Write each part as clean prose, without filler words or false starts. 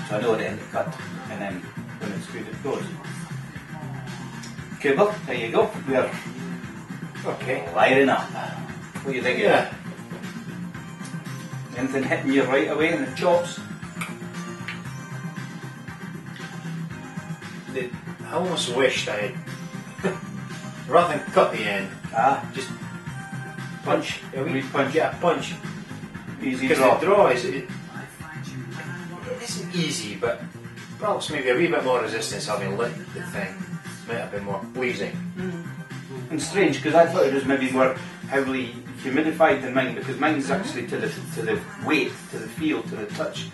So I know the end to cut, and then when it's good it goes. Okay, well, there you go. We're lining up. What do you think? Yeah. Anything hitting you right away in the chops? I almost wished I had, rather than cut the end, just punch. Punch. Yeah, punch. Easy Because draw. the draw it isn't easy, but perhaps maybe a wee bit more resistance having lit the thing might have been more pleasing. And strange, because I thought it was maybe more heavily humidified than mine, because mine's actually to the weight, to the feel, to the touch,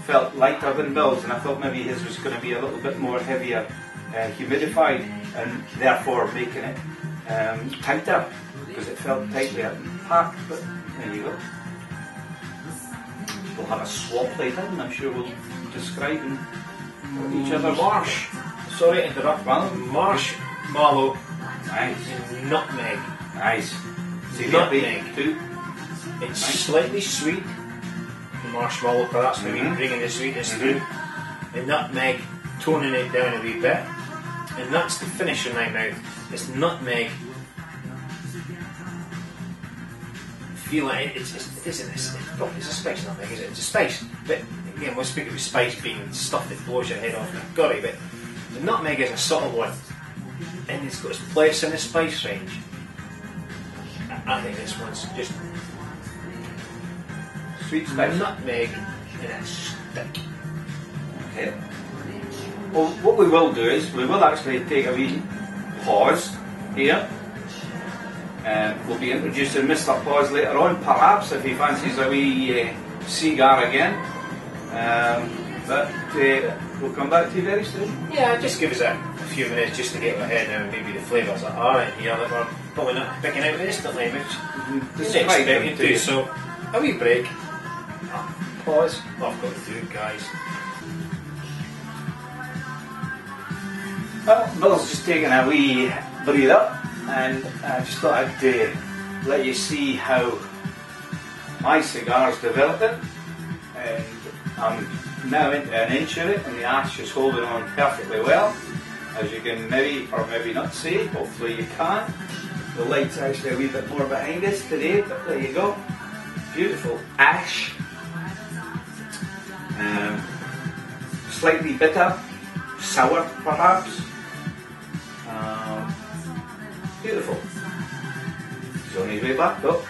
felt lighter than Bill's, and I thought maybe his was going to be a little bit more heavier humidified, and therefore making it tighter, because it felt tightly packed. But there you go. We'll have a swap later, and I'm sure we'll describe each other's. Sorry to interrupt, marshmallow Nice. and nutmeg. Nice. See, Nutmeg. too. It's Nice. slightly sweet. The marshmallow perhaps maybe bringing the sweetness through. The nutmeg toning it down a wee bit. And that's the finish in my mouth. It's nutmeg. Feel like it's a spice nutmeg, is it? It's a spice. But again, we'll speak of spice being stuff that blows your head off in a curry, but the nutmeg is a subtle one. And it's got its place in the spice range. I think this one's just Sweet spice. nutmeg in a stick. Okay. Well, what we will do is we will actually take a wee pause here. We'll be introducing Mr. Pause later on, perhaps if he fancies a wee cigar again. But we'll come back to you very soon. Yeah, just give us a few minutes just to get our head down maybe the flavours that are in here that we're probably not picking out instantly, which is expected to. So, a wee break. Pause. I've got to do it, guys. Well, Bill's just taking a wee breather, and I just thought I'd let you see how my cigar's developing. And I'm now into an inch of it, and the ash is holding on perfectly well, as you can maybe or maybe not see. Hopefully you can. The light's actually a wee bit more behind us today, but there you go. Beautiful ash. Slightly bitter, sour perhaps. Beautiful. He's on his way back though.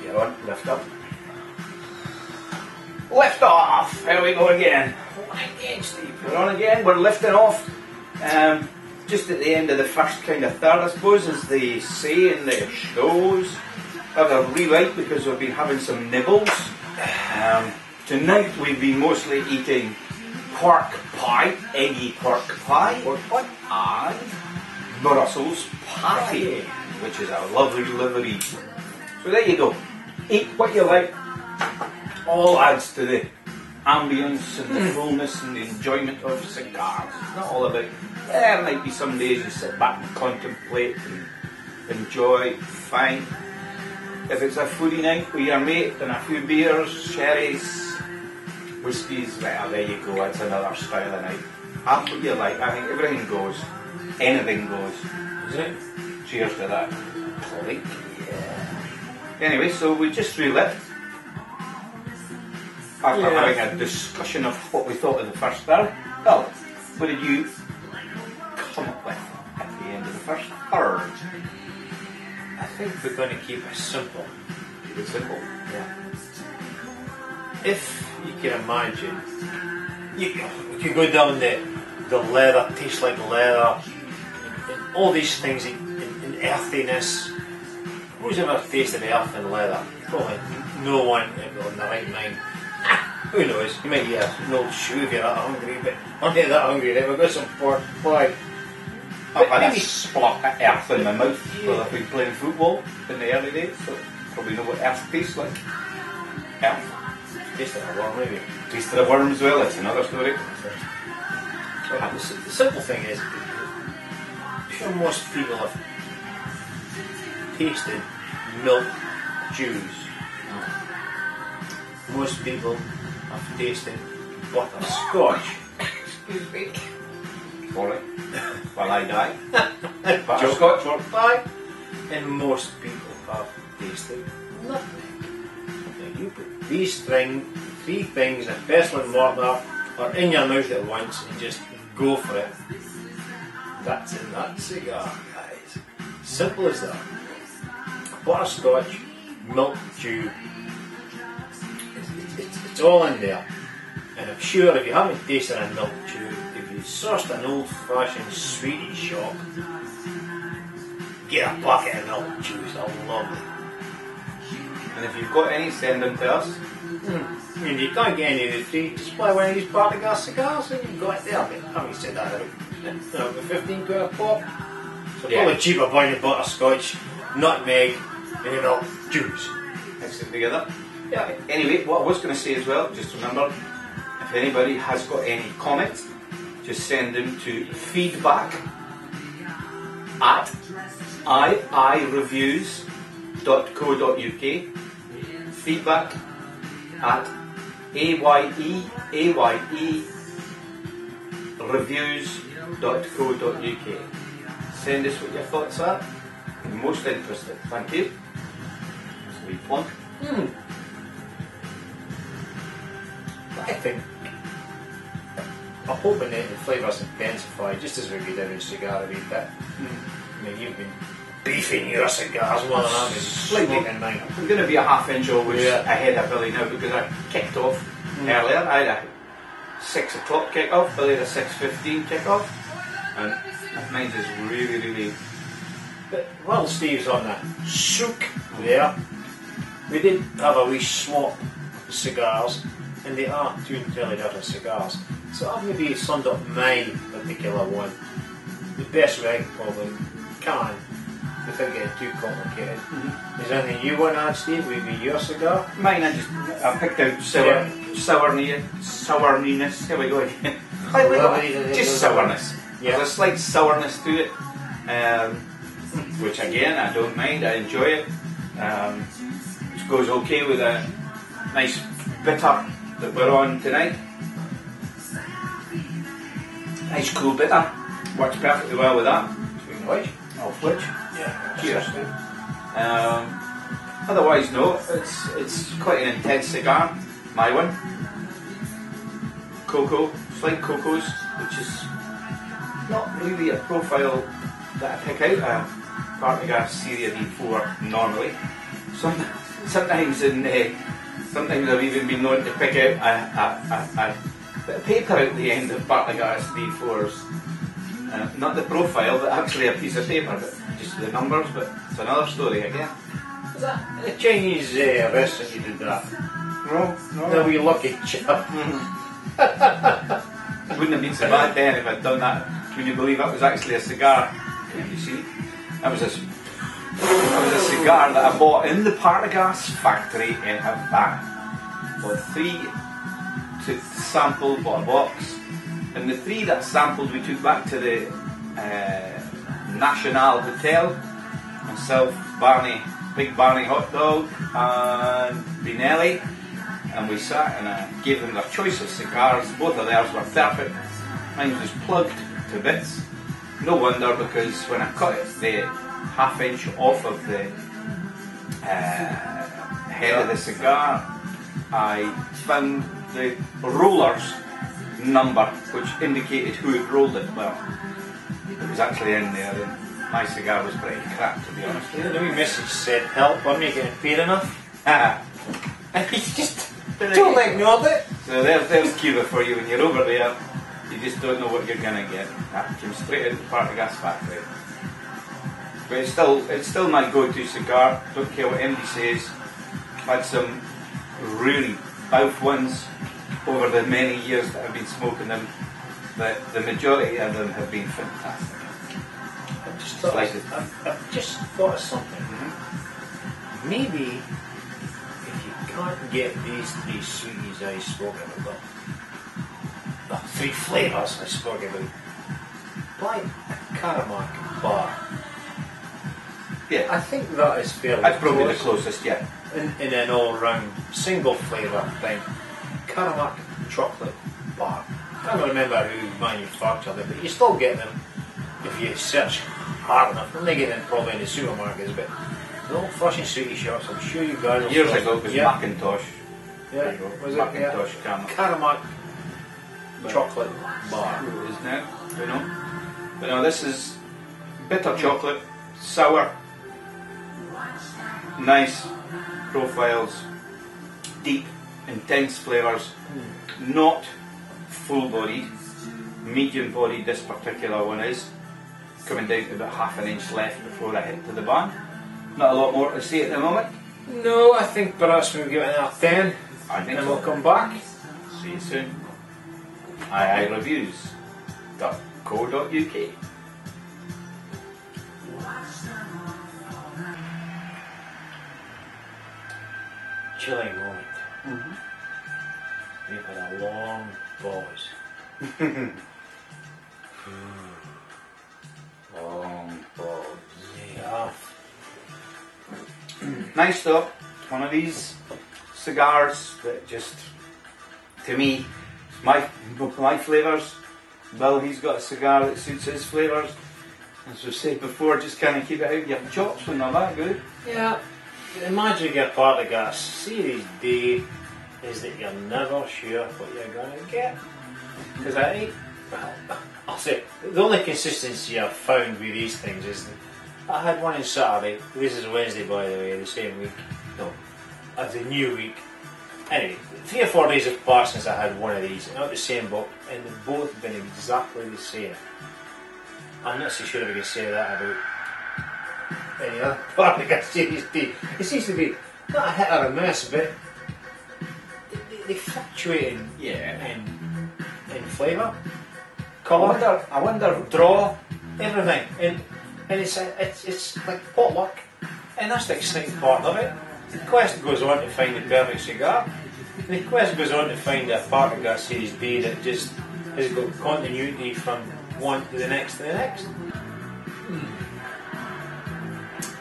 You're on, lift up. Lift off! Here we go again. On again, Steve. We're on again. We're lifting off. Just at the end of the first kind of third, I suppose, as they say in the shows. Have a relight because we've been having some nibbles. Tonight we've been mostly eating pork pie, eggy pork pie, and Brussels patty, which is a lovely livery. So there you go. Eat what you like. All adds to the ambience and the fullness and the enjoyment of cigars. It's not all about, there might be some days you sit back and contemplate and enjoy, fine. If it's a foodie night with your mate and a few beers, sherries, whiskies, well, there you go, that's another style of night. Have what you like. I think everything goes. Anything goes. Isn't it? Cheers to that. Clink. Yeah. Anyway, so we just relived. After having a discussion of what we thought of the first third. Well, what did you come up with at the end of the first third? I think we're going to keep it simple. Keep it simple. Yeah. If you can imagine, you could go down the leather, tastes like leather, and all these things in earthiness, Who's ever tasted earth and leather? Probably no one in their right mind. Who knows? You might get an old shoe if you're that hungry, but I'm not that hungry, right? We've got some pork pie. I've had a splat of earth in my mouth while I've been playing football in the early days, so probably know what earth tastes like. Earth. Tasted a worm, maybe. Tasted a worm as well, that's another story. So the simple thing is, I'm sure most people have tasted milk Jews. Most people have tasted butterscotch. Excuse me. Sorry. While I die. Butterscotch or pie. And most people have tasted nutmeg. Now you put these three things in pestle and mortar or in your mouth at once and just go for it. That's in that cigar, guys. Simple as that. Butterscotch, milk chew. It's all in there. And I'm sure if you haven't tasted a milk chew, if you sourced an old-fashioned sweetie shop, get a bucket of milk chews. They're lovely. And if you've got any, send them to us. I mean, you can't get any of the three. Just buy one of these Partagas cigars and you've got it there. But having said that, they're about 15 quid a pop. So Yeah. probably cheaper buying a butterscotch, nutmeg, and you know, juice. Mix it together. Yeah. Anyway, what I was going to say as well, just remember, if anybody has got any comments, just send them to feedback@iireviews.co.uk. feedback@ayeReviews.co.uk. Send us what your thoughts are. I'm most interested. Thank you. That's a wee plug. I think I'm hoping that the flavours intensify just as we go down in cigar a wee bit. I mean, you've been beefing your cigars more than I've been smoking mine. I'm going to be a half inch always Yeah. ahead of Billy now because I kicked off earlier. I had a 6 o'clock kick off, Billy had a 6:15 kick off, and mine is really. But while Steve's on that souk there, we did have a wee swap of cigars, and they are two entirely different cigars. So I've maybe summed up my particular one the best way I probably can without getting too complicated. Is there anything you want to add, Steve? Would it be your cigar? Mine, I picked out sourness. Here we go again. Just sourness. Yeah. There's a slight sourness to it, which again I don't mind. I enjoy it. It goes okay with a nice bitter that we're on tonight. Nice cool bitter. Works perfectly well with that. Speaking of which, Off which. yeah. Cheers. Otherwise, no, it's quite an intense cigar. My one. Cocoa, slight cocos, which is not really a profile that I pick out. Partagas Serie D4 normally. Sometimes I've even been known to pick out a bit of paper out the end of Partagas D4s. Not the profile, but actually a piece of paper, but just the numbers. But it's another story again. Was that a Chinese restaurant you did that? No. The wee lucky chap. It wouldn't have been so bad then if I'd done that. Can you believe that was actually a cigar? Can you see? That was a cigar that I bought in the Partagas factory in Havana. Bought 3 to sample, bought a box. And the 3 that sampled we took back to the National Hotel. Myself, Barney, Big Barney hot dog and Binelli. And we sat and I gave them their choice of cigars. Both of theirs were perfect. Mine was plugged to bits. No wonder, because when I cut it, the half inch off of the head of the cigar, I found the roller's number, which indicated who had rolled it. Well, it was actually in there, and my cigar was pretty crap, to be honest. The wee message said, help, I'm not getting paid enough. And he's just Don't let me off it. So there's Cuba for you. When you're over there, you just don't know what you're going to get. That came straight out of the Partagas factory. But it's still my go-to cigar. Don't care what anybody says. I've had some really both ones over the many years that I've been smoking them. But the majority of them have been fantastic. I've just thought of something. Maybe if you can't get these three sweeties I spoke about, the three flavours I spoke about, buy a Karamak bar. Yeah, I think that is fairly that's probably close the closest. Yeah, in an all-round single flavour thing. Karamak chocolate bar. I can't remember who manufactured them, but you still get them if you search hard enough. And they get them probably in the supermarkets, but the old-fashioned sweetie shops, I'm sure you guys will. years ago it was Macintosh. Yeah, was it Macintosh Karamak chocolate bar? It is now, you know. But no, this is bitter chocolate, sour, nice profiles, deep, intense flavours, not full-bodied, medium-bodied. This particular one is coming down to about half an inch left before I hit to the band. Not a lot more to see at the moment. No, I think perhaps we'll give it an out of 10, And and we'll come back. See you soon. iireviews.co.uk. Chilling moment. We've had a long pause. Long pause. Yeah. Nice though. One of these cigars that just, to me, my flavours. Well, he's got a cigar that suits his flavours. As we've said before, just kind of keep it out your chops when they're that good. Yeah. The magic of Partagas Series D is that you're never sure what you're going to get. Because I'll say, the only consistency I've found with these things is that I had one on Saturday. This is Wednesday, by the way, the same week. No, of the new week. Anyway, 3 or 4 days have passed since I had one of these, not the same book, and they've both been exactly the same. I'm not so sure if I can say that about any other Partagas Series D. It seems to be not a hit or a miss, but they fluctuate in flavour, colour, I wonder. draw, everything, and it's like potluck, and that's the exciting part of it. The quest goes on to find the perfect cigar, and the quest goes on to find a Partagas Series D that just has got continuity from one to the next to the next.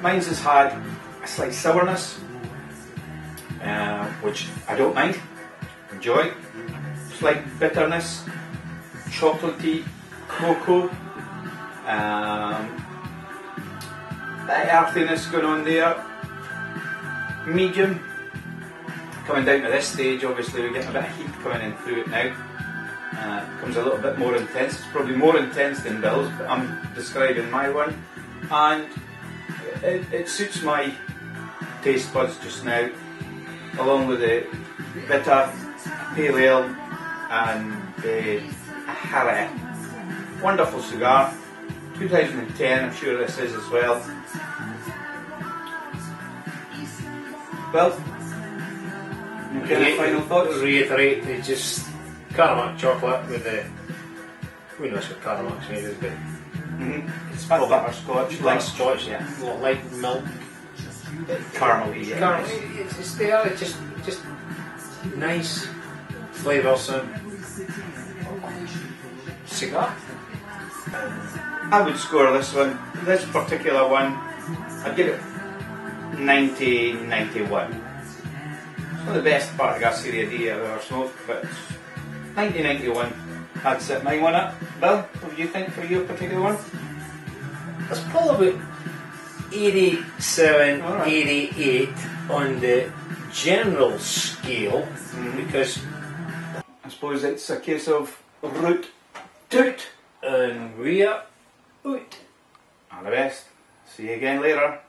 Mine's has had a slight sourness, which I don't mind, enjoy. Slight bitterness, chocolatey, cocoa, that earthiness going on there. Medium. Coming down to this stage, obviously we're getting a bit of heat coming in through it now. Becomes a little bit more intense. It's probably more intense than Bill's, but I'm describing my one. And it suits my taste buds just now, along with the bitter pale ale and the Jerez. Wonderful cigar. 2010, I'm sure this is as well. Well, any final thoughts? Reiterate, it's just Karamak chocolate with the. We know what Karamak's made of, but It's butterscotch, light scotch, yeah, light milk, caramely. Yeah. caramel. It's there. It's just nice flavoursome cigar. I would score this one, this particular one, I'd give it 90, 91. It's not the best Partagas Series D I've ever smoked, but 90, 91. I'd set my one up. Bill, what do you think for your particular one? It's probably about 87, Alright. 88 on the general scale, because I suppose it's a case of root toot. and we are out. All the best. See you again later.